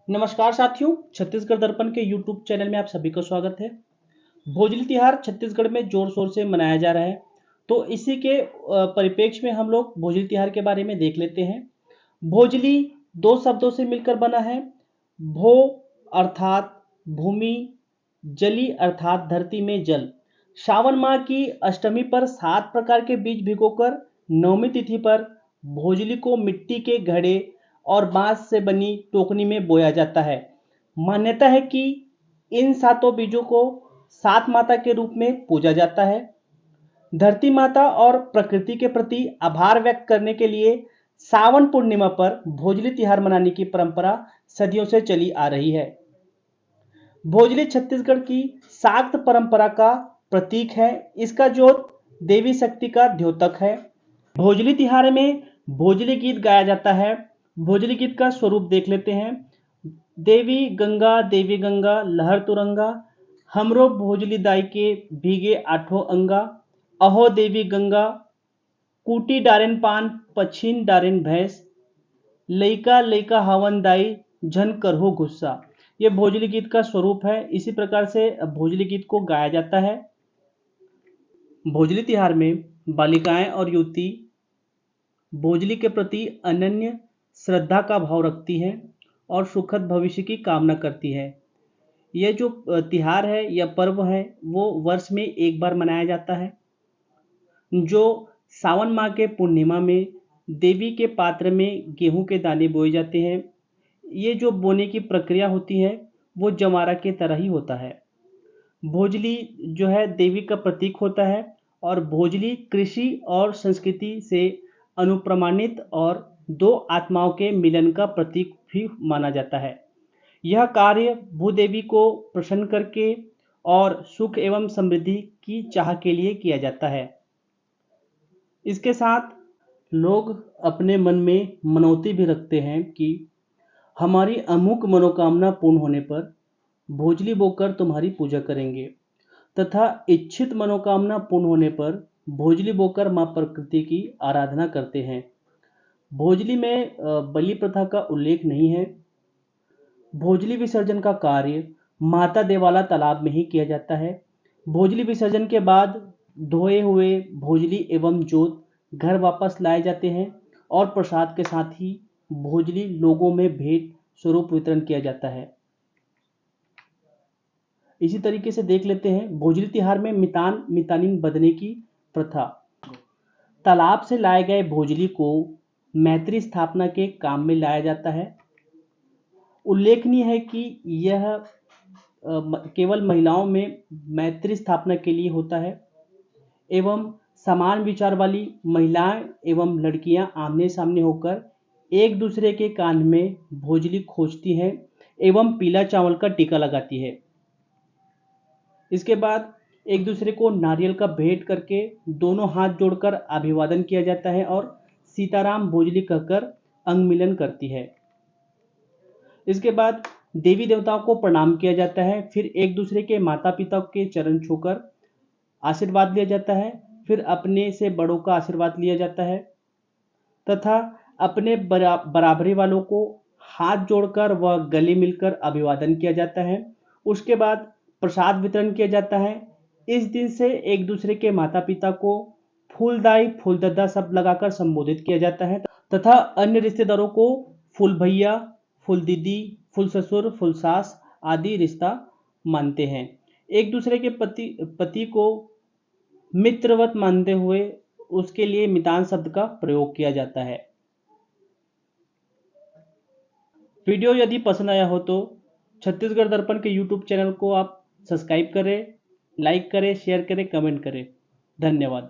नमस्कार साथियों, छत्तीसगढ़ दर्पण के यूट्यूब चैनल में आप सभी का स्वागत है। भोजली त्योहार छत्तीसगढ़ में जोर शोर से मनाया जा रहा है। तो इसी के परिप्रेक्ष्य में हम लोग भोजली त्योहार के बारे में देख लेते हैं। भोजली दो शब्दों से मिलकर बना है। भो अर्थात भूमि, जली अर्थात धरती में जल। श्रावण माह की अष्टमी पर 7 प्रकार के बीज भिगोकर नवमी तिथि पर भोजली को मिट्टी के घड़े और बांस से बनी टोकनी में बोया जाता है। मान्यता है कि इन 7 बीजों को 7 माता के रूप में पूजा जाता है। धरती माता और प्रकृति के प्रति आभार व्यक्त करने के लिए सावन पूर्णिमा पर भोजली त्योहार मनाने की परंपरा सदियों से चली आ रही है। भोजली छत्तीसगढ़ की शाक्त परंपरा का प्रतीक है। इसका जोत देवी शक्ति का द्योतक है। भोजली त्योहार में भोजली गीत गाया जाता है। भोजली गीत का स्वरूप देख लेते हैं। देवी गंगा लहर तुरंगा, हमरो भोजली दाई के भीगे आठों अंगा, अहो देवी गंगा कूटी डारेन पान पछीन डारेन भैंस, लइका लइका हवन दाई झन करहो गुस्सा। ये भोजली गीत का स्वरूप है। इसी प्रकार से भोजली गीत को गाया जाता है। भोजली त्योहार में बालिकाएं और युवती भोजली के प्रति अनन्य श्रद्धा का भाव रखती हैं और सुखद भविष्य की कामना करती है। यह जो त्योहार है या पर्व है वो वर्ष में एक बार मनाया जाता है, जो सावन माह के पूर्णिमा में देवी के पात्र में गेहूं के दाने बोए जाते हैं। ये जो बोने की प्रक्रिया होती है वो जमारा के तरह ही होता है। भोजली जो है देवी का प्रतीक होता है और भोजली कृषि और संस्कृति से अनुप्रमाणित और दो आत्माओं के मिलन का प्रतीक भी माना जाता है। यह कार्य भूदेवी को प्रसन्न करके और सुख एवं समृद्धि की चाह के लिए किया जाता है। इसके साथ लोग अपने मन में मनौती भी रखते हैं कि हमारी अमुक मनोकामना पूर्ण होने पर भोजली बोकर तुम्हारी पूजा करेंगे, तथा इच्छित मनोकामना पूर्ण होने पर भोजली बोकर मां प्रकृति की आराधना करते हैं। भोजली में बलि प्रथा का उल्लेख नहीं है। भोजली विसर्जन का कार्य माता देवाला तालाब में ही किया जाता है। भोजली विसर्जन के बाद धोए हुए भोजली एवं जोत घर वापस लाए जाते हैं और प्रसाद के साथ ही भोजली लोगों में भेंट स्वरूप वितरण किया जाता है। इसी तरीके से देख लेते हैं भोजली त्योहार में मितान मितानिन बदने की प्रथा। तालाब से लाए गए भोजली को मैत्री स्थापना के काम में लाया जाता है। उल्लेखनीय है कि यह केवल महिलाओं में मैत्री स्थापना के लिए होता है एवं समान विचार वाली महिलाएं एवं लड़कियां आमने सामने होकर एक दूसरे के कान में भोजली खोजती हैं एवं पीला चावल का टीका लगाती है। इसके बाद एक दूसरे को नारियल का भेंट करके दोनों हाथ जोड़कर अभिवादन किया जाता है और सीताराम भोजली कहकर अंग मिलन करती है। इसके बाद देवी देवताओं को प्रणाम किया जाता है। फिर एक दूसरे के माता पिता के चरण छूकर आशीर्वाद लिया जाता है। फिर अपने से बड़ों का आशीर्वाद लिया जाता है तथा अपने बराबरी वालों को हाथ जोड़कर व गले मिलकर अभिवादन किया जाता है। उसके बाद प्रसाद वितरण किया जाता है। इस दिन से एक दूसरे के माता पिता को फूलदाई फूलदद्दा सब लगाकर संबोधित किया जाता है तथा अन्य रिश्तेदारों को फूल भैया, फूल दीदी, फूल ससुर, फूल सास आदि रिश्ता मानते हैं। एक दूसरे के पति को मित्रवत मानते हुए उसके लिए मितान शब्द का प्रयोग किया जाता है। वीडियो यदि पसंद आया हो तो छत्तीसगढ़ दर्पण के यूट्यूब चैनल को आप सब्सक्राइब करें, लाइक करें, शेयर करें, कमेंट करें। धन्यवाद।